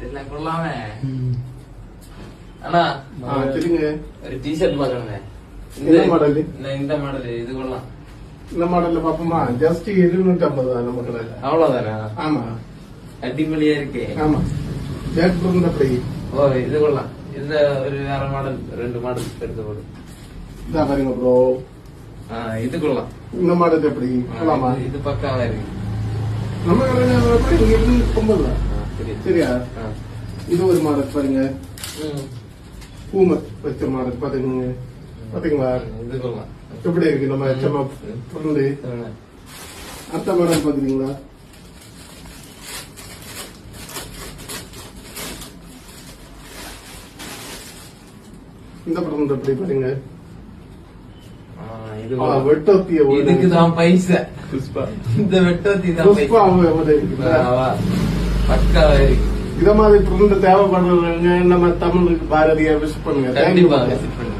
இதெல்லாம் கொள்ளாமே அண்ணா சரிங்க. ஒரு டிஷர்ட் பாக்கணுங்க. என்ன மாடல்? இந்த மாடல் இது கொள்ளலாம். இந்த மாடல்ல பாப்போமா? ஜஸ்ட் 250 தான் நம்ம கடையில. அவ்வளவுதானா? ஆமா, அடிப்பொலியா இருக்கு. ஆமா. பேக் பிரிண்ட் அப்படி. ஓ இது கொள்ளலாம். இந்த ஒரு வேற மாடல் 2 மாடல் எடுத்து போடு. இதா பாருங்க ப்ரோ. இது கொள்ளலாம். இந்த மாடல் எப்படி கொள்ளாமா? இது பக்காவா இருக்கு. நம்ம கடையில 250 தான். சரியா? இது ஒரு மாடல் பாருங்க. பூமை வச்ச மாடல் பாத்துக்கோங்க. பாத்தீங்களா? இது கொள்ளலாம். எப்படி இருக்கு நம்ம HMF பொருள்? அடுத்த மாடல் பாக்குறீங்களா? இந்த படம் எப்படி பாருங்க. வெட்டோத்திய இதுக்குதான் பைசா. இந்த வெட்டோத்தி தான் பக்காவா இருக்கு. இத மாதிரி பிரிண்ட் தேவைப்படுறவங்க நம்ம தமிழுக்கு பாரதியா விசிட் பண்ணுங்க. கண்டிப்பா விசிட் பண்ணுங்க.